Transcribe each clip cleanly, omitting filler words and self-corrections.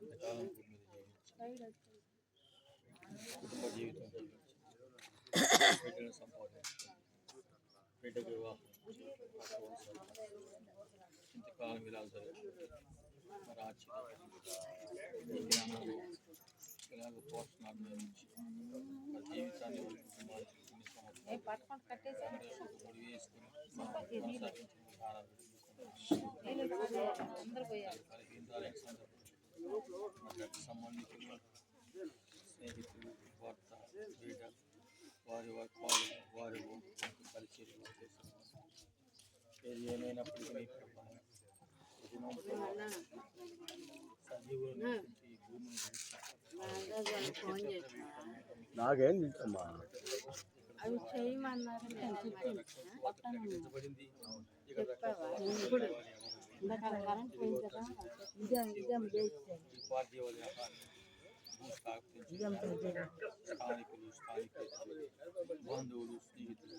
ఇంతకాలం భూమి మీద జీవించి కుటుంబ జీవితం జీవించి బిడ్డను సంపాదించి బిడ్డకు వివాహం ఇంతకాలం ఇలా జరుగుతుంది. మరి ఆ ఈ గ్రామంలో ఇలాగ పోషణ అభినందించి మరి జీవితాన్ని వాళ్ళ కుటుంబానికి ఇన్ని సంవత్సరాలు ముడి వేసుకుని కొనసాగించిన సంబంధికులు స్నేహితులు భర్త బిడ్డ వారి వారి పరిచయం ఏది ఏమైనప్పటికీ సజీవులను ఈ భూమిని నాకేం తెలుసమ్మా అవి చేయమన్నారు స్థానికులు బంధువులు స్నేహితులు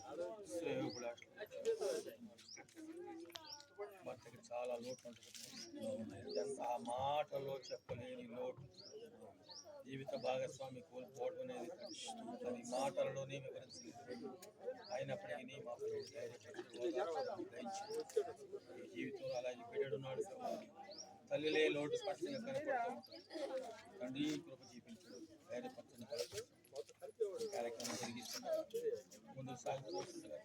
శ్రేయోగులు భర్తకి చాలా లోటు ఉంటుంది. ఆ మాటలో చెప్పలేని లోటు జీవిత భాగస్వామి కోల్పోవడం అనేది అది మాటలలోనే వివరించలేదు. అయినప్పటికీ మా ఈ జీవితంలో అలాగే బిడ్డడున్నాడు తల్లిలే లోటు స్పష్టంగా కనపడుతూ ఉంటుంది. తండ్రి కృప జీవించడం ధైర్యపరచని కార్యక్రమం జరిగిస్తున్నారు. ముందు సాగుతుండగా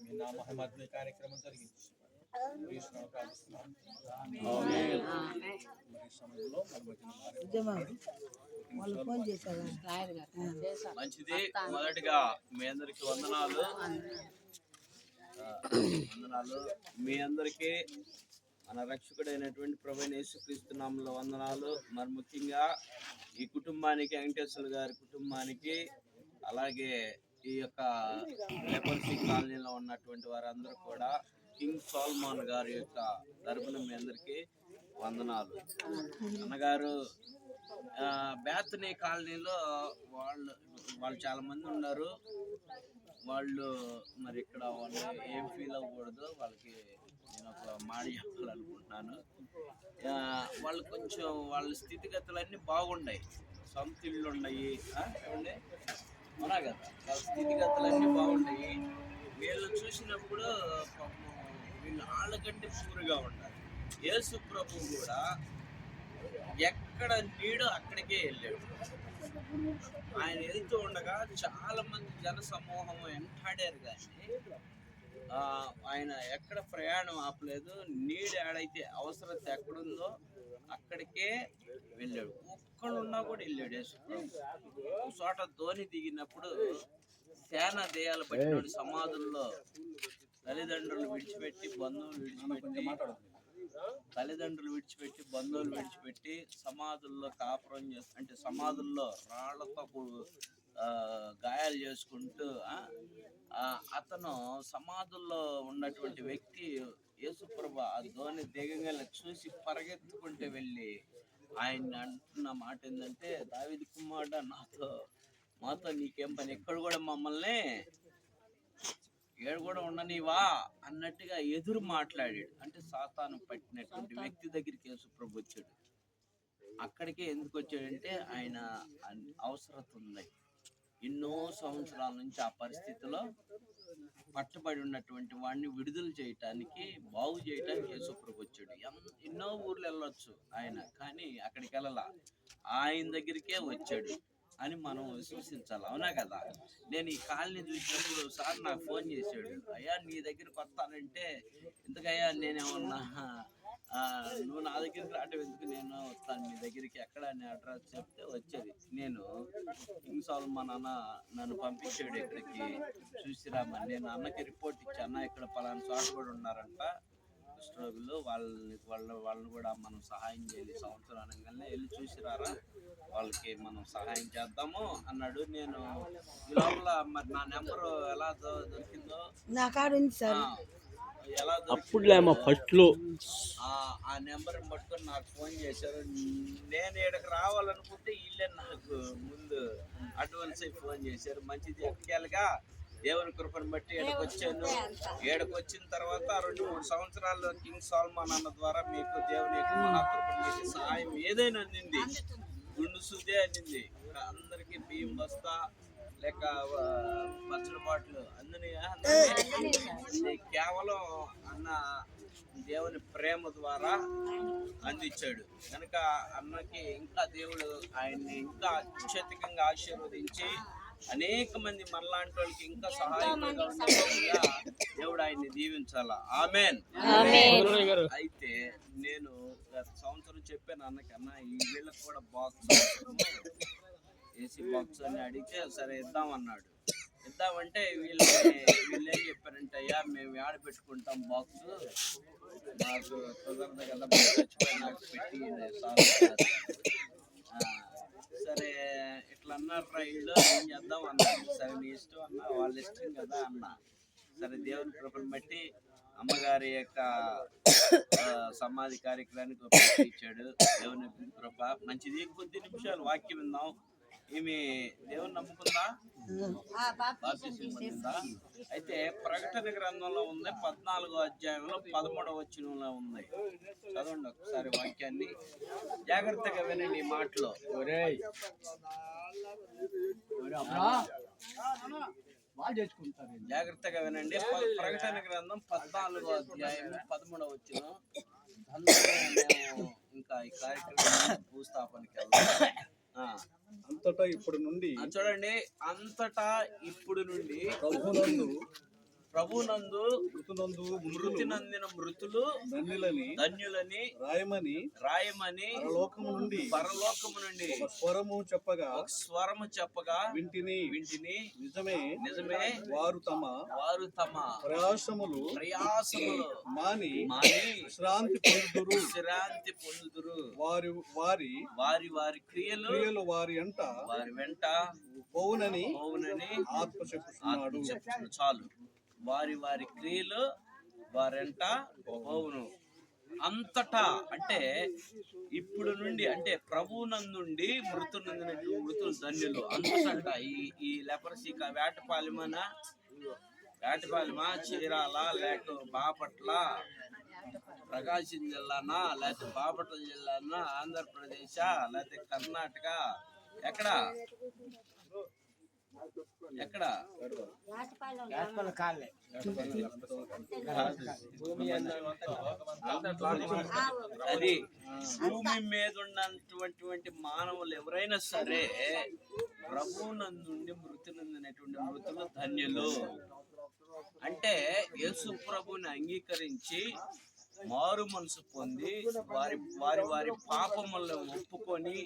మీ నా మహమ్మద్ని కార్యక్రమం జరిగించి మంచిది. మొదటిగా మీ అందరికి వందనాలు. మీ అందరికీ మన రక్షకుడైనటువంటి ప్రభువైన యేసుక్రీస్తు నామములో వందనాలు. మరి ముఖ్యంగా ఈ కుటుంబానికి, వెంకటేశ్వర గారి కుటుంబానికి, అలాగే ఈ యొక్క లెపర్సీ కాలనీలో ఉన్నటువంటి వారందరూ కూడా కింగ్ సోల్మాన్ గారి యొక్క తరపున మీ అందరికీ వందనాలు. అన్నగారు బేతనీ కాలనీలో వాళ్ళు చాలా మంది ఉన్నారు. వాళ్ళు మరి ఇక్కడ వాళ్ళు ఏం ఫీల్ అవ్వకూడదు, వాళ్ళకి నేను ఒక మాట చెప్పాలనుకుంటున్నాను. వాళ్ళు కొంచెం వాళ్ళ స్థితిగతులన్నీ బాగున్నాయి, సొంత ఇళ్ళు ఉన్నాయి, ఏమండి అవునా కదా, వాళ్ళ స్థితిగతులన్నీ బాగున్నాయి. వీళ్ళు చూసినప్పుడు వీళ్ళు ఆళ్ళకంటే పూరుగా ఉండాలి. యేసు ప్రభు కూడా ఎక్కడ నీడో అక్కడికే వెళ్ళాడు. ఆయన వెళ్తూ ఉండగా చాలా మంది జన సమూహం వెంటాడారు, కానీ ఆయన ఎక్కడ ప్రయాణం ఆపలేదు. నీడు ఏడైతే అవసరత ఎక్కడుందో అక్కడికే వెళ్ళాడు. ఒక్కడున్నా కూడా వెళ్ళాడు యేసు ప్రభు. చోట ధోని దిగినప్పుడు సేనా దేయాలు పట్టిన సమాధుల్లో తల్లిదండ్రులు విడిచిపెట్టి బంధువులు విడిచిపెట్టి సమాధుల్లో కాపురం చేస్తూ, అంటే సమాధుల్లో రాళ్లతో గాయాలు చేసుకుంటూ అతను సమాధుల్లో ఉన్నటువంటి వ్యక్తి యేసుప్రభు ఆ ధోని దిగంగా చూసి పరిగెత్తుకుంటూ వెళ్ళి ఆయన అంటున్న మాట ఏంటంటే, దావీదు కుమారుడా మాతో నీకేం పని, ఎక్కడ కూడా మమ్మల్ని ఏడు కూడా ఉండనివా అన్నట్టుగా ఎదురు మాట్లాడాడు. అంటే సాతాను పట్టినటువంటి వ్యక్తి దగ్గరికి యేసుప్రభు వచ్చాడు. అక్కడికే ఎందుకు వచ్చాడంటే ఆయన అవసరత ఉంది. ఎన్నో సంవత్సరాల నుంచి ఆ పరిస్థితిలో పట్టబడి ఉన్నటువంటి వాడిని విడుదల చేయటానికి, బాగు చేయటానికి యేసుప్రభు వచ్చాడు. ఎన్నో ఊర్లు వెళ్ళొచ్చు ఆయన, కానీ అక్కడికి వెళ్ళాల, ఆయన దగ్గరికే వచ్చాడు అని మనం విశ్వసించాలి. అవునా కదా? నేను ఈ కాలనీ చూసినప్పుడు సార్ నాకు ఫోన్ చేశాడు, అయ్యా నీ దగ్గరికి వస్తానంటే, ఎందుకయ్యా నేనేమన్నా నువ్వు నా దగ్గరికి రావటం ఎందుకు, నేను వస్తాను మీ దగ్గరికి, ఎక్కడ అని అడ్రస్ చెప్తే వచ్చేది. నేను కింగ్ సోల్మాన్ అన్న నన్ను పంపించాడు ఇక్కడికి, చూసిరామని. నేను అన్నకి రిపోర్ట్ ఇచ్చాను, అన్న ఇక్కడ పలానా చోట కూడా ఉన్నారంట కుష్ఠరోగులు, వాళ్ళని కూడా మనం సహాయం చేయాలి, సంవత్సరం అనగానే వెళ్ళి చూసిరారా, వాళ్ళకి మనం సహాయం చేద్దాము అన్నాడు. నేను ఈ లోపల మరి నా నెంబరు ఎలా దొరికిందో, నా కాడ ఉంది సార్, ఎలా ఫస్ట్లో ఆ నెంబర్ పట్టుకొని నాకు ఫోన్ చేశారు. నేను ఇక్కడికి రావాలనుకుంటే వీళ్ళే నాకు ముందు అడ్వాన్స్ అయి ఫోన్ చేశారు. మంచిది ఎక్కడికెళ్ళగా దేవుని కృపను బట్టి ఏడకొచ్చాను. ఏడకొచ్చిన తర్వాత 2-3 సంవత్సరాల్లో కింగ్ సాల్మాన్ అన్న ద్వారా మీకు దేవుని యొక్క మహాకృపను బట్టి సహాయం ఏదైనా అందింది. గుండు సూదే అందింది. అందరికి బియ్యం బస్తా లేక పచ్చడి బాటలు అందరినీ కేవలం అన్న దేవుని ప్రేమ ద్వారా అందించాడు కనుక అన్నకి ఇంకా దేవుడు ఆయన్ని ఇంకా అత్యధికంగా ఆశీర్వదించి అనేక మంది మనలాంటి వాళ్ళకి ఇంకా సహాయకులుగా ఉండేలా దేవుడు ఆయన్ని దీవించాలా. ఆమేన్. అయితే నేను గత సంవత్సరం చెప్పాను అన్నకి, అన్న ఈ వీళ్ళకి కూడా బాక్స్ ఏసీ బాక్స్ అని అడిగితే సరే ఇద్దామన్నాడు. ఇద్దామంటే వీళ్ళు ఏం చెప్పారంటే, అయ్యా మేము ఆడ పెట్టుకుంటాం బాక్స్, మాకు కుదరదు కదా, నాకు పెట్టి సరే ఇట్లా అన్నారు వీళ్ళు, ఏం చేద్దాం అన్నారు. సరే నీ ఇష్టం అన్న, వాళ్ళ ఇష్టం కదా అన్న. సరే దేవుని కృపను బట్టి అమ్మగారి యొక్క సమాధి కార్యక్రమానికి ఇచ్చాడు దేవుని కృప. మంచిది. కొద్ది నిమిషాలు వాక్యం విందాం. ఈమె దేవుని నమ్ముకుందా? బాప్తిస్మం పొందిందా? అయితే ప్రకటన గ్రంథంలో ఉంది 14వ అధ్యాయంలో 13వ వచనంలో ఉంది. చదవండి ఒకసారి వాక్యాన్ని, జాగ్రత్తగా వినండి ఈ మాటలో. జాగ్రత్తగా వినండి. ప్రకటన గ్రంథం 14వ అధ్యాయం 13వ వచనం. మేము ఇంకా ఈ కార్యక్రమం భూస్థాపనకి వెళ్తాం. అంతటా ఇప్పుడు నుండి చూడండి, అంతటా ఇప్పుడు నుండి ప్రభునందు మృతి నందిన మృతులు ధన్యులని రాయమని పరలోకము నుండి స్వరము చెప్పగా వింటిని నిజమే వారు తమ ప్రయాసములు మాని విశ్రాంతి పొందుదురు. వారి క్రియలు వారి వెంట పోవునని ఆత్మ చెప్పుచున్నాడు. చాలు. వారి క్రియలు వారెంట పోవును. అంతటా అంటే ఇప్పుడు నుండి, అంటే ప్రభువునందుండి మృతులు ధన్యులు అంతటంట. ఈ లెపరసీ వేటపాలెమా, చీరాల, లేక బాపట్ల, ప్రకాశం జిల్లానా, లేకపోతే బాపట్ల జిల్లానా, ఆంధ్రప్రదేశ్, లేకపోతే కర్ణాటక, ఎక్కడ అది భూమి మీద ఉన్నటువంటి మానవులు ఎవరైనా సరే ప్రభువునందుండి మృతి నందినటువంటి మృతులు ధన్యులు. అంటే యేసు ప్రభుని అంగీకరించి మారు మనసు పొంది వారి పాపములను ఒప్పుకొని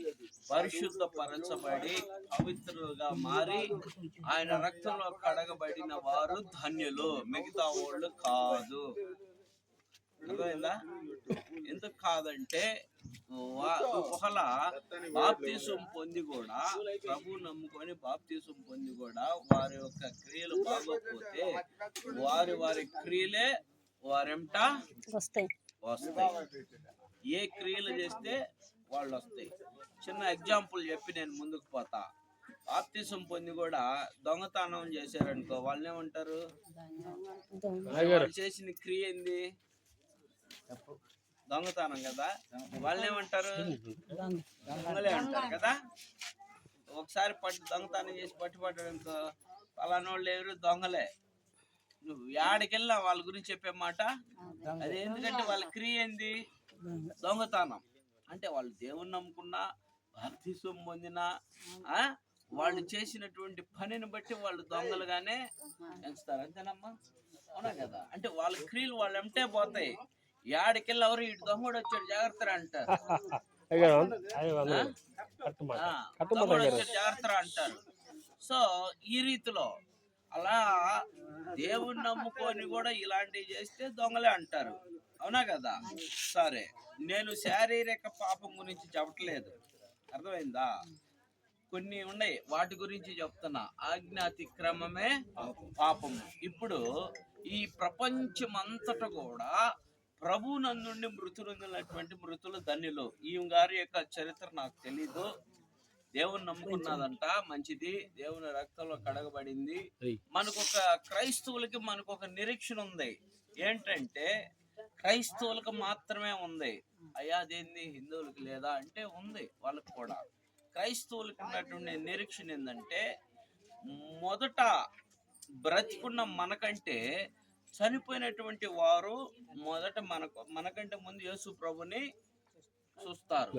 పరిశుద్ధపరచబడి పవిత్రులుగా మారి ఆయన రక్తంలో కడగబడిన వారు ధన్యులు, మిగతా వాళ్ళు కాదు. అర్థమైందా? ఎందుకు కాదంటే ఒకవేళ బాప్తిసం పొంది కూడా, ప్రభు నమ్ముకొని బాప్తిసం పొంది కూడా వారి యొక్క క్రియలు బాగోకపోతే వారి క్రియలే వారెంట వస్తాయి. ఏ క్రియలు చేస్తే వాళ్ళు వస్తాయి. చిన్న ఎగ్జాంపుల్ చెప్పి నేను ముందుకు పోతా. బాప్తిసం పొంది కూడా దొంగతనం చేశారనుకో, వాళ్ళని ఏమంటారు? వాళ్ళు చేసిన క్రియ ఏంది? దొంగతనం కదా. వాళ్ళని ఏమంటారు? దొంగలే అంటారు కదా. ఒకసారి దొంగతనం చేసి పట్టుబడ్డాడు అనుకో, పలానా వాళ్ళు ఎవరు? దొంగలే. నువ్వు యాడికెళ్ళా వాళ్ళ గురించి చెప్పే మాట అదే. ఎందుకంటే వాళ్ళ క్రియ ఏంది? దొంగతనం. అంటే వాళ్ళు దేవుని నమ్ముకున్నా, బాప్తిసం పొందినా, వాళ్ళు చేసినటువంటి పనిని బట్టి వాళ్ళు దొంగలుగానే ఎంచుతారు. అంతేనమ్మా? అవునా కదా? అంటే వాళ్ళ క్రియలు వాళ్ళు ఎంటే పోతాయి. యాడికెళ్ళి ఎవరు ఇటు దొంగడు వచ్చాడు జాగ్రత్త అంటారు, దొంగడు వచ్చాడు జాగ్రత్త అంటారు. సో ఈ రీతిలో అలా దేవుని నమ్ముకొని కూడా ఇలాంటివి చేస్తే దొంగలే అంటారు. అవునా కదా? సరే, నేను శారీరక పాపం గురించి చెప్పట్లేదు, అర్థమైందా? కొన్ని ఉన్నాయి, వాటి గురించి చెప్తున్నా. ఆజ్ఞాతిక్రమమే పాపము. ఇప్పుడు ఈ ప్రపంచమంతట కూడా ప్రభువునందుండి మృతులైనటువంటి మృతులు ధన్యులు. ఈ గారి యొక్క చరిత్ర నాకు తెలీదు. దేవుని నమ్ముకున్నదంట, మంచిది, దేవుని రక్తంలో కడగబడింది. మనకు ఒక క్రైస్తవులకి మనకు ఒక నిరీక్షణ ఉంది. ఏంటంటే క్రైస్తవులకు మాత్రమే ఉంది. అయ్యా అదేంది హిందువులకు లేదా అంటే ఉంది, వాళ్ళకి కూడా. క్రైస్తవులకు ఉన్నటువంటి నిరీక్షణ ఏంటంటే మొదట బ్రతికున్న మనకంటే చనిపోయినటువంటి వారు మొదట మనకంటే ముందు యేసు ప్రభుని చూస్తారు.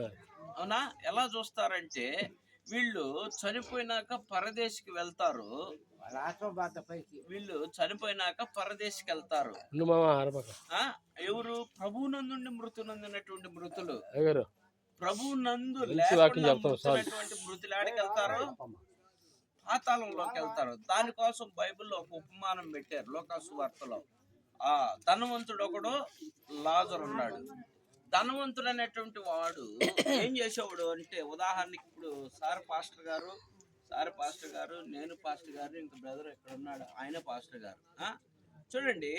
అవునా? ఎలా చూస్తారంటే వీళ్ళు చనిపోయినాక పరదేశికి వెళ్తారు. ఎవరు? ప్రభువునందు మృతునందున్నటువంటి మృతులు. ప్రభువునందు లేకుండా మృతులైనటువంటి మృతులు ఆడికి వెళ్తారు, పాతాళంలోకి వెళ్తారు. దానికోసం బైబిల్లో ఒక ఉపమానం పెట్టారు లోకాసు వార్తలో. ఆ ధనవంతుడు ఒకడు, లాజరు ఉన్నాడు. ధనవంతుడు అనేటువంటి వాడు ఏం చేసేవాడు అంటే, ఉదాహరణకి ఇప్పుడు సార్ పాస్టర్ గారు, నేను పాస్టర్ గారు, ఇంక బ్రదర్ ఎక్కడ ఉన్నాడు, ఆయన పాస్టర్ గారు. చూడండి,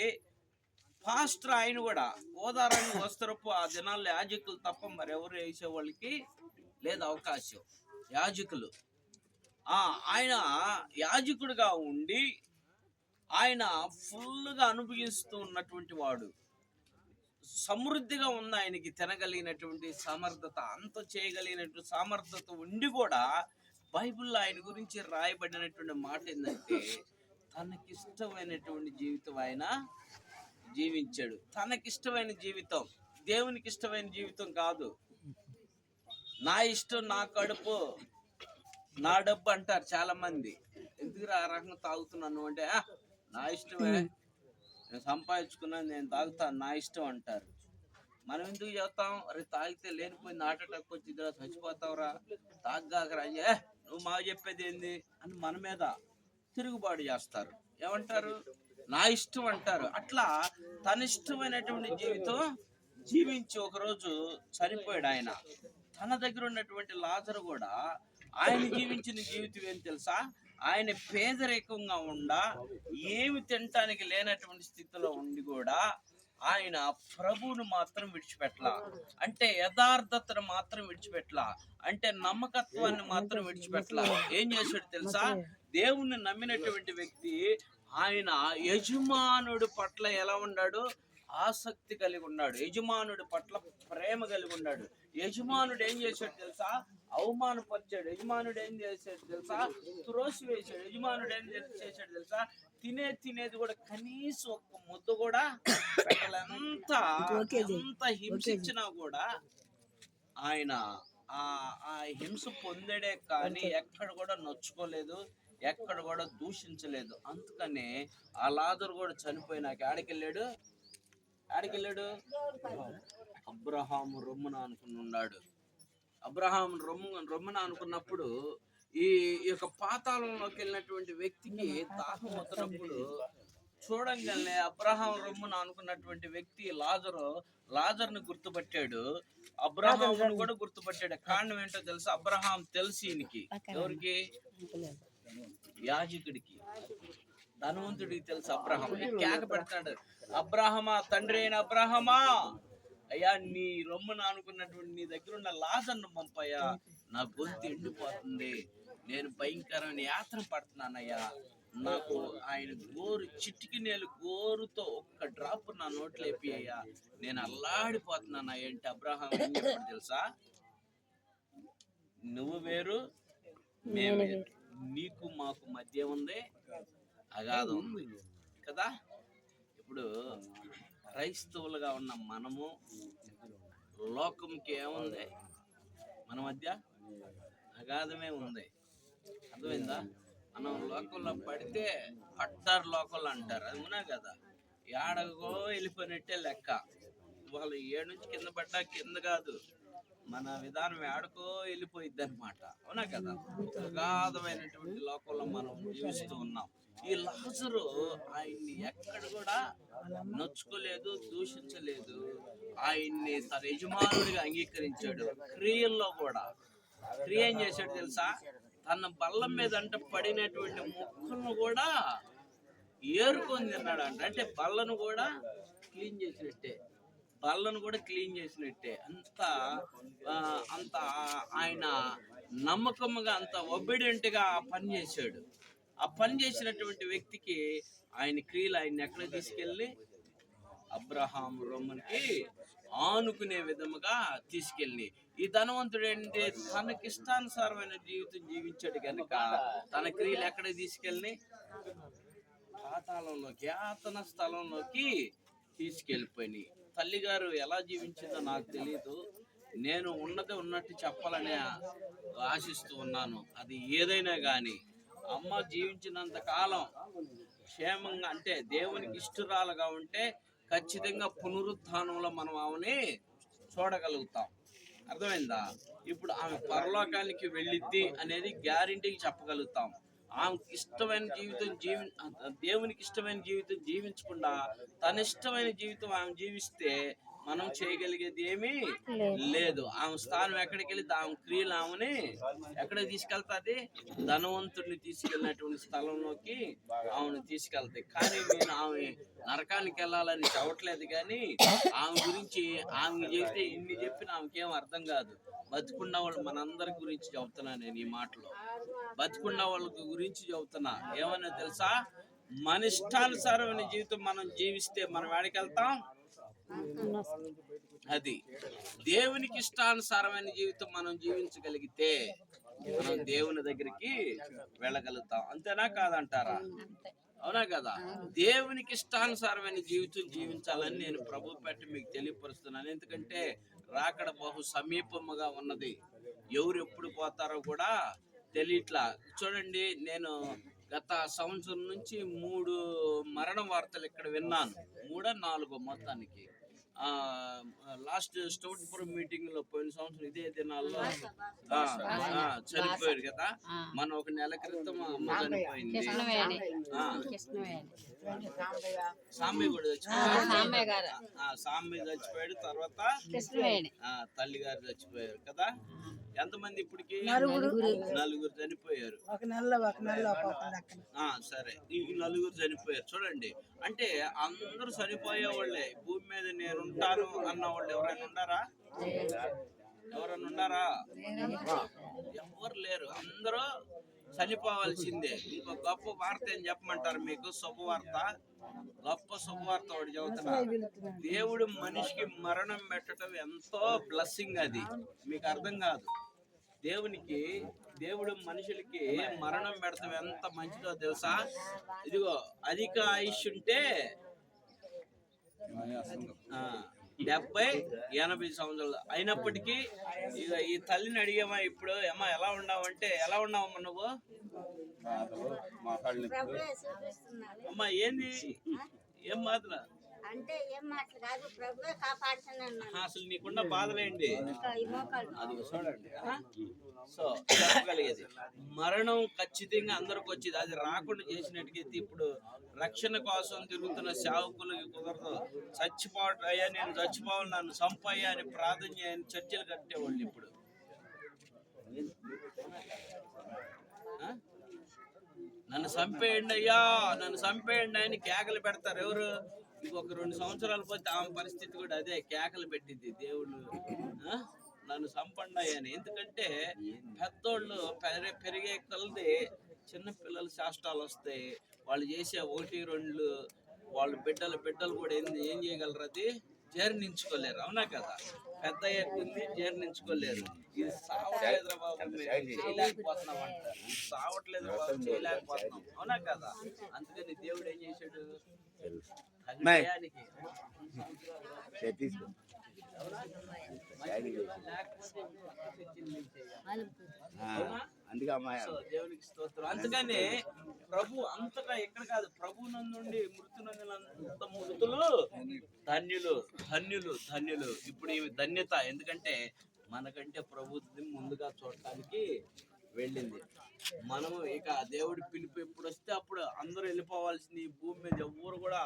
పాస్టర్ ఆయన కూడా ఓదారాన్ని వస్త్రపు ఆ దినాల్లో యాజకులు తప్ప మరెవరు వేసేవాళ్ళకి లేదు అవకాశం. యాజకులు ఆయన యాజకుడిగా ఉండి ఆయన ఫుల్గా అనుభవిస్తూ ఉన్నటువంటి వాడు. సమృద్ధిగా ఉంది ఆయనకి, తినగలిగినటువంటి సమర్థత, అంత చేయగలిగినటువంటి సమర్థత ఉండి కూడా బైబిల్లో ఆయన గురించి రాయబడినటువంటి మాట ఏంటంటే తనకిష్టమైనటువంటి జీవితం ఆయన జీవించాడు. తనకిష్టమైన జీవితం, దేవునికి ఇష్టమైన జీవితం కాదు. నా ఇష్టం, నా కడుపు, నా డబ్బు అంటారు చాలా మంది. ఎందుకు ఆ రకంగా తాగుతున్నాను అంటే, నా ఇష్టమే, నేను సంపాదించుకున్నాను, నేను తాగుతాను, నా ఇష్టం అంటారు. మనం ఎందుకు చెప్తాం? అరే తాగితే లేనిపోయింది, హార్ట్ అటాక్ వచ్చిందిరా, చచ్చిపోతావురా, తాగ్గాకరా, నువ్వు మాకు చెప్పేది ఏంది అని మన మీద తిరుగుబాటు చేస్తారు. ఏమంటారు? నా ఇష్టం అంటారు. అట్లా తన ఇష్టమైనటువంటి జీవితం జీవించి ఒకరోజు చనిపోయాడు ఆయన. తన దగ్గర ఉన్నటువంటి లాజరు కూడా ఆయన జీవించిన జీవితం ఏం తెలుసా? ఆయన పేదరికంగా ఉండా, ఏమి తినటానికి లేనటువంటి స్థితిలో ఉండి కూడా ఆయన ప్రభువును మాత్రం విడిచిపెట్టలా. అంటే యథార్థతను మాత్రం విడిచిపెట్టలా, అంటే నమ్మకత్వాన్ని మాత్రం విడిచిపెట్టలా. ఏం చేశాడు తెలుసా? దేవుణ్ణి నమ్మినటువంటి వ్యక్తి ఆయన యజమానుడి పట్ల ఎలా ఉన్నాడు? ఆసక్తి కలిగి ఉన్నాడు. యజమానుడి పట్ల ప్రేమ కలిగి ఉన్నాడు. యజమానుడు ఏం చేశాడు తెలుసా? అవమానపరిచాడు. యజమానుడు ఏం చేశాడు తెలుసా? త్రోసి వేశాడు. యజమానుడు ఏం చేశాడు తెలుసా? తినేది కూడా కనీసం ఒక్క ముద్ద కూడా ఎంత హింసించినా కూడా ఆయన ఆ హింస పొందడే కానీ ఎక్కడ కూడా నొచ్చుకోలేదు, ఎక్కడ కూడా దూషించలేదు. అందుకనే ఆ లాజరు కూడా చనిపోయినాక ఆడికెళ్ళాడు అబ్రహాము రొమ్మున అనుకున్నాడు. అబ్రహాము రొమ్మున అనుకున్నప్పుడు ఈ యొక్క పాతాళంలోకి వెళ్ళినటువంటి వ్యక్తికి దాహం వచ్చినప్పుడు చూడంగానే అబ్రహాం రొమ్మున అనుకున్నటువంటి వ్యక్తి లాజరుని గుర్తుపట్టాడు, అబ్రహామును కూడా గుర్తుపట్టాడు. కారణం ఏంటో తెలుసా? అబ్రహాం తెలుసు ఈయనకి. ఎవరికి? యాజకుడికి, ధనవంతుడికి తెలుసు. అబ్రహాం కేక పెడతాడు, అబ్రహమా, తండ్రి అయిన అబ్రహమా, అయ్యా నీ రొమ్మున అనుకున్నటువంటి నీ దగ్గర ఉన్న లాజర్ను పంపయ్యా, నా గొంతు ఎండిపోతుంది, నేను భయంకరమైన యాత్ర పడుతున్నానయ్యా, నాకు ఆయన చిటికి నేలు గోరుతో ఒక్క డ్రాప్ నా నోట్లు వేపి అయ్యా, నేను అల్లాడిపోతున్నాను. ఏంటి అబ్రహాం ఏం చెప్పాడు తెలుసా? నువ్వు వేరు, మేము వేరు, నీకు మాకు మధ్య ఉంది అగాధం ఉంది కదా. ఇప్పుడు క్రైస్తవులుగా ఉన్న మనము లోకంకి ఏముంది? మన మధ్య అగాధమే ఉంది. అర్థమైందా? మనం లోకంలో పడితే పట్టారు లోకంలో అంటారు, అది ఉన్నా కదా, ఏడగో వెళ్ళిపోయినట్టే లెక్క. వాళ్ళు ఏడు నుంచి కింద పడ్డా కింద కాదు, మన విధానం ఏడకో వెళ్ళిపోయిద్ది అనమాట. అవునా కదా? అగాధమైనటువంటి లోకంలో మనం జీవిస్తూ ఉన్నాం. ఈ లాజరు ఆయన్ని ఎక్కడ కూడా నొచ్చుకోలేదు, దూషించలేదు. ఆయన్ని తన యజమానుడిగా అంగీకరించాడు. క్రియల్లో కూడా క్రియ ఏం చేశాడు తెలుసా? తన బల్ల మీద అంట పడినటువంటి ముక్కలను కూడా ఏరుకొని తిన్నాడు అంట. అంటే బల్లను కూడా క్లీన్ చేసినట్టే. బల్లను కూడా క్లీన్ చేసినట్టే. అంత ఆయన నమ్మకముగా, అంత ఒబీడియంట్గా ఆ పని చేశాడు. ఆ పని చేసినటువంటి వ్యక్తికి ఆయన క్రియలు ఆయన ఎక్కడ తీసుకెళ్ళి అబ్రహాం రొమ్మనికి ఆనుకునే విధముగా తీసుకెళ్ళి, ఈ ధనవంతుడు ఏంటి, తనకిష్టానుసారమైన జీవితం జీవించాడు కనుక తన క్రియలు ఎక్కడ తీసుకెళ్ళి పాతాళంలోకి, యాతన స్థలంలోకి తీసుకెళ్ళిపోయినాయి. తల్లిగారు ఎలా జీవించిందో నాకు తెలియదు. నేను ఉన్నది ఉన్నట్టు చెప్పాలని ఆశిస్తూ ఉన్నాను. అది ఏదైనా కానీ అమ్మ జీవించినంత కాలం క్షేమంగా, అంటే దేవునికి ఇష్టరాలుగా ఉంటే ఖచ్చితంగా పునరుత్థానంలో మనం ఆమెని చూడగలుగుతాం. అర్థమైందా? ఇప్పుడు ఆమె పరలోకానికి వెళ్ళిద్ది అనేది గ్యారెంటీకి చెప్పగలుగుతాం. ఆమెకి ఇష్టమైన జీవితం దేవునికి ఇష్టమైన జీవితం జీవించకుండా తన ఇష్టమైన జీవితం ఆమె జీవిస్తే మనం చేయగలిగేది ఏమీ లేదు. ఆమె స్థానం ఎక్కడికి వెళ్ళి ఆమె క్రియలు ఆమెని ఎక్కడ తీసుకెళ్తాది? ధనవంతుడిని తీసుకెళ్ళినటువంటి స్థలంలోకి ఆమెను తీసుకెళ్తాయి. కానీ నేను ఆమె నరకానికి వెళ్ళాలని చెప్పట్లేదు, కానీ ఆమె గురించి ఆమె చెప్తే ఇన్ని చెప్పిన ఆమెకేం అర్థం కాదు. బతుకున్న వాళ్ళు మనందరి గురించి చెబుతున్నా నేను ఈ మాటలో. బతుకున్న వాళ్ళ గురించి చెబుతున్నా. ఏమన్నా తెలుసా? మన ఇష్టానుసారమైన జీవితం మనం జీవిస్తే మనం ఎక్కడికి వెళ్తాం? అది దేవునికి ఇష్టానుసారమైన జీవితం మనం జీవించగలిగితే మనం దేవుని దగ్గరికి వెళ్ళగలుగుతాం. అంతేనా కాదంటారా? అవునా కదా? దేవునికి ఇష్టానుసారమైన జీవితం జీవించాలని నేను ప్రభు పెట్టి మీకు తెలియపరుస్తున్నాను. ఎందుకంటే రాకడ బహు సమీపముగా ఉన్నది. ఎవరు ఎప్పుడు పోతారో కూడా తెలియట్లా. చూడండి, నేను గత సంవత్సరం నుంచి 3 మరణ వార్తలు ఇక్కడ విన్నాను. 3 4 మొత్తానికి. లాస్ట్ స్టౌట్పురం మీటింగ్ లో పోయిన సంవత్సరం ఇదే దినాల్లో చనిపోయారు కదా. మన 1 నెల క్రితం అమ్మ చనిపోయింది. సాంబే కూడా చచ్చిపోయాడు. సాంబే చచ్చిపోయాడు. తర్వాత తల్లి గారు చచ్చిపోయారు కదా. ఎంతమంది ఇప్పటికి? 4 చనిపోయారు. సరే, ఈ 4 చనిపోయారు. చూడండి, అంటే అందరూ చనిపోయే వాళ్ళే. భూమి మీద నేను ఉంటాను అన్న వాళ్ళు ఎవరైనా ఉన్నారా? ఎవరైనా ఉన్నారా? ఎవరు లేరు. అందరూ చనిపోవాల్సిందే. ఇంకో గొప్ప వార్త ఏం చెప్పమంటారు మీకు? శుభవార్త, గొప్ప శుభవార్త ఒకటి చెబుతున్నా. దేవుడు మనిషికి మరణం పెట్టడం ఎంతో బ్లెస్సింగ్. అది మీకు అర్థం కాదు. దేవుడు మనుషులకి మరణం పెడతాం ఎంత మంచిదో తెలుసా? ఇదిగో, అధిక ఆయుష్ ఉంటే 70-80 సంవత్సరాలు అయినప్పటికీ ఇక ఈ తల్లిని అడిగామా ఇప్పుడు, అమ్మా ఎలా ఉన్నావంటే, ఎలా ఉన్నావమ్మా నువ్వు? అమ్మా ఏంది, ఏం మాత్రం అంటే ఏం మాటలు కాదు, ప్రభువే కాపాడుతున్నాను. అసలు నీకున్న బాధలేండి అది చూడండి. సో చెప్పగలిగేది మరణం ఖచ్చితంగా అందరికి వచ్చేది. అది రాకుండా చేసినట్టుగైతే ఇప్పుడు రక్షణ కోసం తిరుగుతున్న సేవకులకి కుదరదు. చచ్చిపోవటం అయ్యా, నేను చచ్చిపోవాలి, నన్ను చంపయ్యా అని ప్రార్థన చేయని చర్చలు కట్టేవాళ్ళు. ఇప్పుడు నన్ను చంపేయండి అయ్యా, నన్ను చంపేయండి అని కేకలు పెడతారు. ఎవరు? ఇంకొక 2 సంవత్సరాలు పోతే ఆమె పరిస్థితి కూడా అదే, కేకలు పెట్టింది. దేవుడు నన్ను చంపండి అని. ఎందుకంటే పెద్దోళ్ళు పెరిగే కొలది చిన్నపిల్లలు శాస్త్రాలు వస్తాయి. వాళ్ళు చేసే 1-2 వాళ్ళ బిడ్డలు కూడా ఏం చేయగలరు? అది జీర్ణించుకోలేరు. అవునా కదా? పెద్ద ఎక్కుంది జీర్ణించుకోలేరు. ఇది సావట్లేదు బాబు, చేయలేకపోతున్నాం అంటారు. సావట్లేదు బాబు, చేయలేకపోతున్నాం. అవునా కదా? అందుకని దేవుడు ఏం చేశాడు? దేవునికి స్తోత్రం. అందుకని ప్రభు అంతటా ఎక్కడ కాదు, ప్రభు నుండి మృతునందులంత మృతులు ధన్యులు ధన్యులు ధన్యులు. ఇప్పుడు ఈ ధన్యత ఎందుకంటే మనకంటే ప్రభుత్వం ముందుగా చూడటానికి వెళ్ళింది. మనము ఇక దేవుడి పిలుపు ఎప్పుడు వస్తే అప్పుడు అందరూ వెళ్ళిపోవాల్సింది. ఈ భూమి మీద ఎవరు కూడా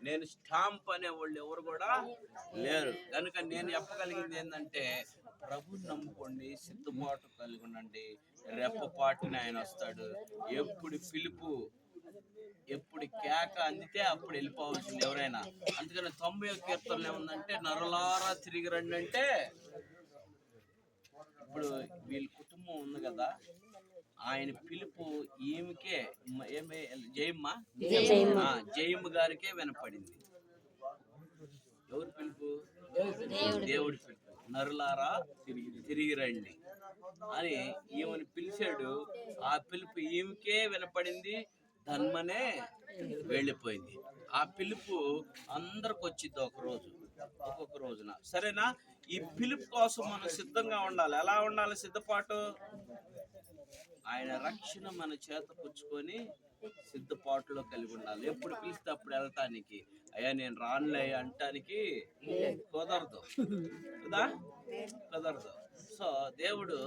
నేను స్టాంప్ అనేవాళ్ళు ఎవరు కూడా లేరు. కనుక నేను చెప్పగలిగింది ఏంటంటే, ప్రభుని నమ్ముకోండి, సిద్ధపాటు కలిగి ఉండండి. రెప్పపాటుని ఆయన వస్తాడు. ఎప్పుడు పిలుపు ఎప్పుడు కేక అందితే అప్పుడు వెళ్ళిపోవాల్సింది ఎవరైనా. అందుకని 90వ కీర్తనలో ఏముందంటే నరులారా తిరిగి రండి అంటే, ఇప్పుడు వీళ్ళ కుటుంబం ఉంది కదా, ఆయన పిలుపు ఈమెకే ఏమే జయమ్మ జయమ్మ గారికే వినపడింది. ఎవరు పిలుపు? దేవుడి పిలుపు. నరులారా తిరిగి రండి అని ఈమెను పిలిచాడు. ఆ పిలుపు ఈమెకే వినపడింది, ధన్మనే వెళ్ళిపోయింది. ఆ పిలుపు అందరికి వచ్చింది ఒక్కొక్క రోజున. సరేనా? ఈ పిలుపు కోసం మనం సిద్ధంగా ఉండాలి. ఎలా ఉండాలి సిద్ధపాటు? ఆయన రక్షణ మన చేత పుచ్చుకొని సిద్ధపాటులో కలిగి ఉండాలి. ఎప్పుడు పిలిస్తే అప్పుడు వెళ్ళటానికి, అయ్యా నేను రానులే అంటానికి కుదరదు కదా, కుదరదు. సో దేవుడు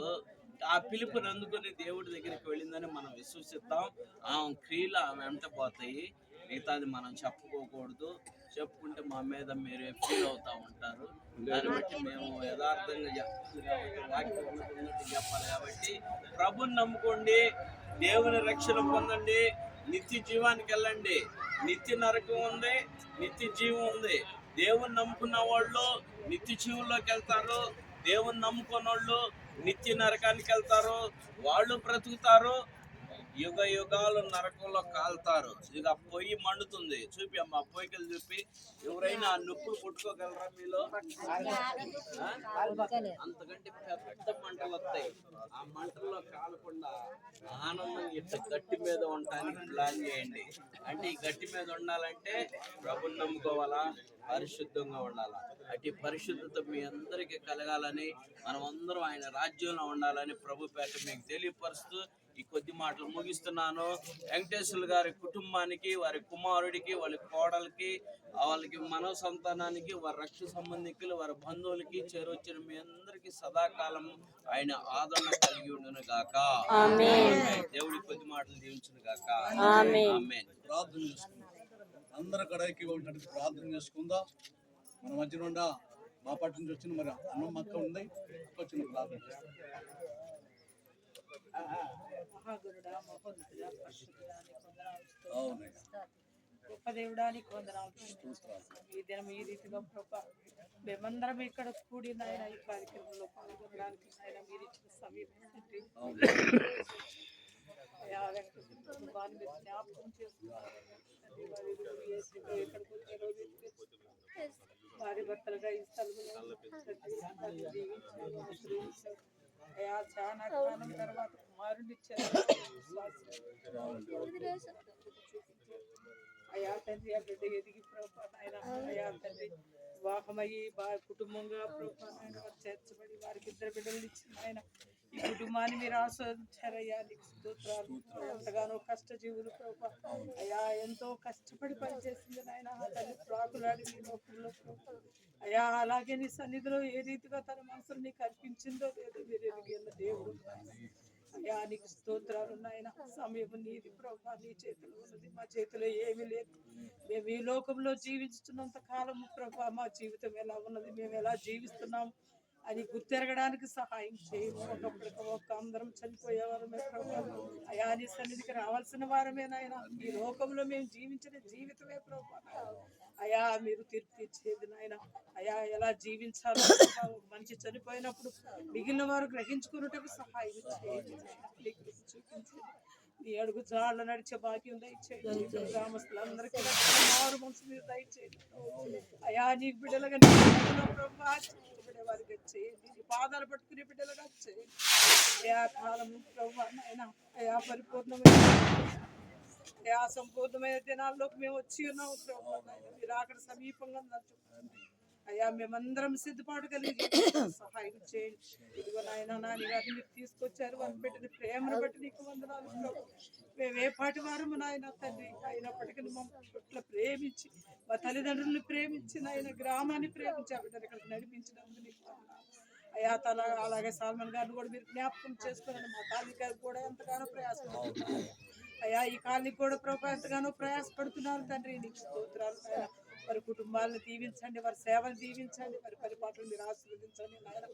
ఆ పిలుపుని అందుకుని దేవుడి దగ్గరికి వెళ్ళిందని మనం విశ్వసిద్దాం. ఆమె క్రియలు ఆమె వెంట పోతాయి, మిగతాది మనం చెప్పుకోకూడదు. చెప్పుకుంటే మా మీద మీరు ఫీల్ అవుతా ఉంటారు. దాన్ని బట్టి మేము యథార్థంగా చెప్పాలి కాబట్టి, వాక్యం ఉన్నట్టు చెప్పాలి కాబట్టి, ప్రభుని నమ్ముకోండి, దేవుని రక్షణ పొందండి, నిత్య జీవానికి వెళ్ళండి. నిత్య నరకం ఉంది, నిత్య జీవం ఉంది. దేవుని నమ్ముకున్న వాళ్ళు నిత్య జీవంలోకి వెళ్తారు, దేవుని నమ్ముకున్న వాళ్ళు నిత్య నరకానికి వెళ్తారు. వాళ్ళు బ్రతుకుతారు, యుగ యుగాలు నరకంలో కాలుతారు. ఇక పొయ్యి మండుతుంది. చూపి అమ్మ, పొయ్యికలు చూపి. ఎవరైనా ఆ నొప్పులు పుట్టుకోగలరా మీలో? అంతకంటే పెద్ద మంటలు వస్తాయి. ఆ మంటల్లో కాలకుండా ఆనందంగా ఇట్లా గట్టి మీద ఉండటానికి ప్లాన్ చేయండి. అంటే ఈ గట్టి మీద ఉండాలంటే ప్రభుని నమ్ముకోవాలా, పరిశుద్ధంగా ఉండాలా. అటు పరిశుద్ధత మీ అందరికీ కలగాలని, మనం అందరం ఆయన రాజ్యంలో ఉండాలని ప్రభు పేట మీకు తెలియపరుస్తూ ఈ కొద్ది మాటలు ముగిస్తున్నాను. వెంకటేశ్వర గారి కుటుంబానికి, వారి కుమారుడికి, వాళ్ళ కోడలికి, వాళ్ళకి మనవ సంతానానికి, వారి రక్ష సంబంధికులు, వారి బంధువులకి, చేరొచ్చిన మీ అందరికీ సదాకాలం ఆయన ఆదరణ కలిగి ఉండును గాక. దేవుడి కొద్ది మాటలు దీవించును గాక. ఆమేన్. ప్రార్థన చేసుకుందాం. అందరి కడకి ఉన్నట్టు ప్రార్థన చేసుకుందాం. మన మధ్య నుండా మా పట్ల నుంచి వచ్చిన మరి అన్నం మక్క ఉంది, వచ్చిన ప్రార్థన చేస్తాం. మహాగురుడా, మహోన్నతుడా, పరిశుద్ధుడా, నీకు వందనాలు స్తోత్రాలు. అవునయ్యా. గొప్ప దేవుడా, నీకు వందనాలు స్తోత్రాలు. ఈ దినం ఈ రీతిగా ప్రభా మేమందరం ఇక్కడ కూడి నాయన ఈ కార్యక్రమంలో పాల్గొనడానికి నాయన మీరు ఇచ్చిన సమయం తండ్రి. అయా వెంకటేశ్వర కుటుంబాన్ని మీరు జ్ఞాపకం చేసుకున్నారు తండ్రి. వారి ఇరువురు ఏ స్థితిలో ఎక్కడికి వచ్చారో మీరు తెలుసుకున్నారు. వారి భర్తలుగా ఈ స్థలంలో జీవించారు, ఆశ్రయించారు. అయా చాలా కాలం తర్వాత కుమారుని ఇచ్చారు. అయా తండ్రి, ఆ బిడ్డ ఎదిగి ప్రభా నాయన, అయా తండ్రి వివాహమయ్యి కుటుంబంగా ప్రభా నాయన వారు చేర్చబడి వారికి 2 బిడ్డలు ఇచ్చిన ఆయన ఈ కుటుంబాన్ని మీరు ఆస్వాదించారయ్యా. నీకు స్తోత్రాలు. ఎంతగానో కష్టజీవులు ప్రభా అయా, ఎంతో కష్టపడి పనిచేసింది నాయన ఆ తల్లి ప్రాకులాడి మీ లోకంలో ప్రభా అయా. అలాగే నీ సన్నిధిలో ఏ రీతిగా తన మనసులు నీకు అర్పించిందో లేదో మీరు ఎదిగిన దేవుడు అయా. నీకు స్తోత్రాలు నాయన. సమయం నీది ప్రభా, నీ చేతిలో ఉన్నది, మా చేతిలో ఏమీ లేదు. మేము ఈ లోకంలో జీవించుతున్నంత కాలము ప్రభా మా జీవితం ఎలా ఉన్నది, మేము ఎలా జీవిస్తున్నాము అని గుర్తెరగడానికి సహాయం చేయము. ఒకప్పటికి అందరం చనిపోయేవారమే ప్రభా అయా. నీ సన్నిధికి రావాల్సిన వారమేనాయన. ఈ లోకంలో మేము జీవించిన జీవితమే ప్రభా అయా మీరు తీర్పు తీర్చేది నాయన. అయా ఎలా జీవించాలో మంచి చనిపోయినప్పుడు మిగిలిన వారు గ్రహించుకున్నట్టుకు సహాయం చేయండి. చూపించండి. నీ అడుగు జాళ్ళ నడిచే భాగ్యం దయచేయండి. గ్రామస్తులందరికీ మారు మనసు మీరు దయచేయండి అయా. నీకు బిడ్డలుగా వారికి చేయండి. నీ పాదాలు పట్టుకునే బిడ్డలుగా చేయండి అయా. కాలము ప్రభు నాయన అయా పరిపూర్ణమైన అయా సంపూర్ణమైన దినాల్లోకి మేము వచ్చి ఉన్నాము ప్రభు. మీరు అక్కడ సమీపంగా అయ్యా మేమందరం సిద్ధపాటు కలిగి సహాయం చేయండి. ఇదిగో నాయన నాని గారిని మీరు తీసుకొచ్చారు, వారిని పెట్టిన ప్రేమను బట్టి నీకు వందనాలు ప్రభు. మేము ఏ పాటి వారము నాయన తండ్రి అయినప్పటికీ మమ్మల్ని పట్ల ప్రేమించి మా తల్లిదండ్రులను ప్రేమించి నాయన గ్రామాన్ని ప్రేమించి ఆ బిడ్డను ఇక్కడికి నడిపించినందుకు నీకు వందనాలు అయా. అలాగే సాల్మన్ గారిని కూడా మీరు జ్ఞాపకం చేసుకున్నాను. మా తల్లి గారు కూడా ఎంతగానో ప్రయాసపడుతున్నారు అయ్యా. ఈ కాలనీ కూడా ప్రభు ఎంతగానో ప్రయాసపడుతున్నారు తండ్రి. నీకు స్తోత్రాలు. వారి కుటుంబాలను దీవించండి, వారి సేవలు దీవించండి, వారి పరిపాలన మీరు ఆశీర్వదించండి నాయన.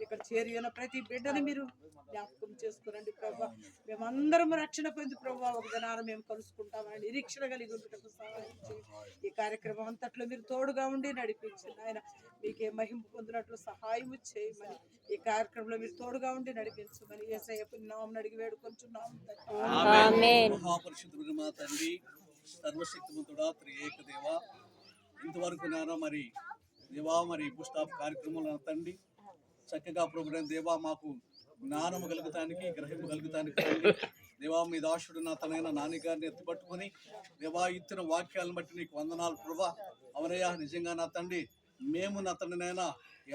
ఇక్కడ చేరిన ప్రతి బిడ్డని మీరు జ్ఞాపకం చేసుకురండి ప్రభా. మేమందరం రక్షణ పొంది ప్రభా ఒక దినాన మేము కలుసుకుంటామని నిరీక్షణ కలిగి ఉండటకు సహాయం చేయండి. ఈ కార్యక్రమం అంతట్లో మీరు తోడుగా ఉండి నడిపించండి ఆయన. మీకే మహిమ పొందినట్లు సహాయం చేయమని, ఈ కార్యక్రమంలో మీరు తోడుగా ఉండి నడిపించమని యేసయ్య నామమున అడిగి వేడుకొంచున్నాము. మహాపరిశుద్ధుడు మా తండ్రి, సర్వశక్తిమంతుడా, త్రియేక దేవ, ఇంతవరకు నాన్న మరి దేవా మరి పుస్తక కార్యక్రమంలో తండ్రి చక్కగా ప్రభుత్వ దేవా మాకు జ్ఞానము కలుగుతానికి, గ్రహింపు కలుగుతానికి దేవా మీ దాసుడు నా తనైన నాన్నగారిని ఎత్తుపట్టుకొని దేవా ఇచ్చిన వాక్యాలను బట్టి నీకు వందనాలు ప్రభా. అవనయ్యా నిజంగా నా తండ్రి మేము నా తండ్రినైనా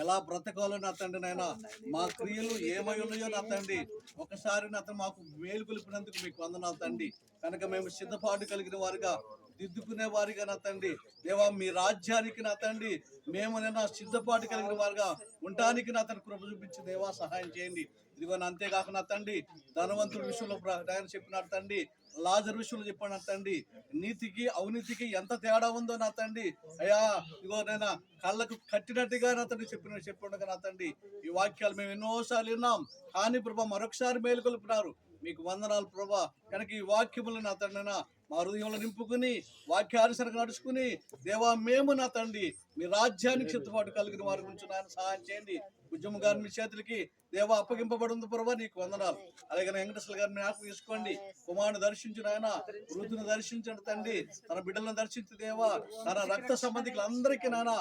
ఎలా బ్రతకాలో నా తండ్రినైనా మా క్రియలు ఏమై ఉన్నాయో నా తండ్రి ఒకసారి నా తండ్రి మాకు మేలు కొలిపినందుకు మీకు వందనాలు తండ్రి. కనుక మేము సిద్ధపాటు కలిగిన వారుగా, దిద్దుకునే వారిగా నా తండ్రి దేవా మీ రాజ్యానికి నా తండ్రి మేము నేను సిద్ధపాటు కలిగిన వారుగా ఉండటానికి నా తండ్రి కృప చూపించి దేవా సహాయం చేయండి. ఇదిగో అంతేకాక నా తండ్రి ధనవంతుడి విషయంలో ఆయన చెప్పినాడు తండ్రి, లాజరు విషయంలో చెప్పాడు తండ్రి, నీతికి అవినీతికి ఎంత తేడా ఉందో నా తండ్రి అయ్యా. ఇదిగో నేను కళ్ళకు కట్టినట్టుగా నా తండ్రి చెప్పినగా నా తండ్రి ఈ వాక్యాలు మేము ఎన్నోసార్లు విన్నాం, కానీ ప్రభా మరొకసారి మేలుకొల్పినారు. మీకు వందనాలు ప్రభా. కనుక ఈ వాక్యములు నా తండ్రి మా హృదయంలో నింపుకుని వాక్యానుసరంగా నడుచుకుని దేవా మేము నా తండ్రి మీ రాజ్యానికి సిద్ధపాటు కలిగిన వారి గురించి నాయన సహాయం చేయండి. ఉద్యమ గారి మీ చేతులకి దేవా అప్పగింపబడి ఉంది ప్రభా, నీకు వందనాలు. అలాగే వెంకటేశ్వర గారిని జ్ఞాపకం తీసుకోండి. కుమారుని దర్శించిన ఆయన, వృద్ధుని దర్శించండి తండ్రి, తన బిడ్డలను దర్శించి దేవా తన రక్త సంబంధికులందరికీ నాన్న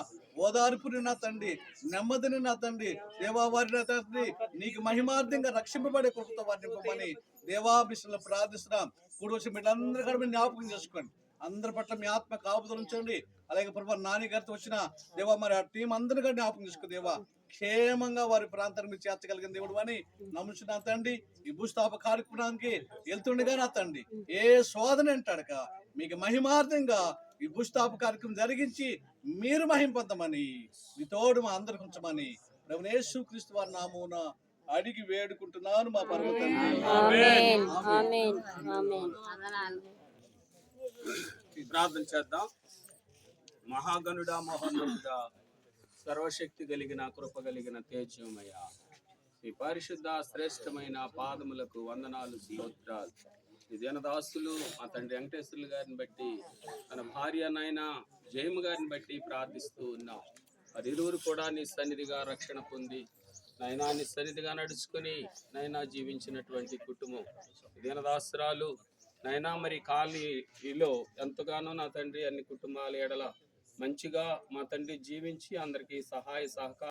ఓదార్పుని నా తండ్రి, నెమ్మదిని నా తండ్రి దేవా వారి నా తండ్రి నీకు మహిమార్థంగా రక్షింపబడే కృపతో వారిని నింపమని దేవా విషయంలో ప్రార్థిస్తున్నాం. కూడి వచ్చిన బిడ్డలందరూ కూడా మీరు జ్ఞాపకం చేసుకోండి. అందరి పట్ల మీ ఆత్మ కాపుదలు ఉంచండి. అలాగే ప్రభా నాని గారితో వచ్చిన దేవా మరి ఆ టీం అందరినీ కూడా జ్ఞాపకం చేసుకో దేవా. క్షేమంగా వారి ప్రాంతాన్ని మీరు చేర్చగలిగిన దేవుడు అని నమ్ముచున్నా తండ్రి. ఈ భూస్థాప కార్యక్రమానికి వెళ్తుండగా నా తండ్రి ఏ శోధన అంటాడక మీకు మహిమార్థంగా ఈ భూస్థాప కార్యక్రమం జరిగించి మీరు మహింపొందమని మీ తోడు మా అందరికి ఉంచమని ప్రభువైన యేసుక్రీస్తు వారి నామమున అడిగి వేడుకుంటున్నాను మా పరమ తండ్రి. ప్రార్థన చేద్దాం. మహాగణుడా, మహోన్నతుడా, సర్వశక్తి కలిగిన కృప కలిగిన తేజమయ ఈ పరిశుద్ధ శ్రేష్టమైన పాదములకు వందనాలు, స్తోత్రాలు. ఈ దినదాసులు మా తండ్రి వెంకటేశ్వర్లు గారిని బట్టి, తన భార్య నాయన జయము గారిని బట్టి ప్రార్థిస్తూ ఉన్నాం. మరి ఇరువురు కూడా నీ సన్నిధిగా రక్షణ పొంది నైనా నీ సన్నిధిగా నడుచుకుని నైనా జీవించినటువంటి కుటుంబం దినదాసురాలు నైనా మరి కాలనీలో ఎంతగానో నా తండ్రి అన్ని కుటుంబాల ఎడల మంచిగా మా తండ్రి జీవించి అందరికీ సహాయ సహకారం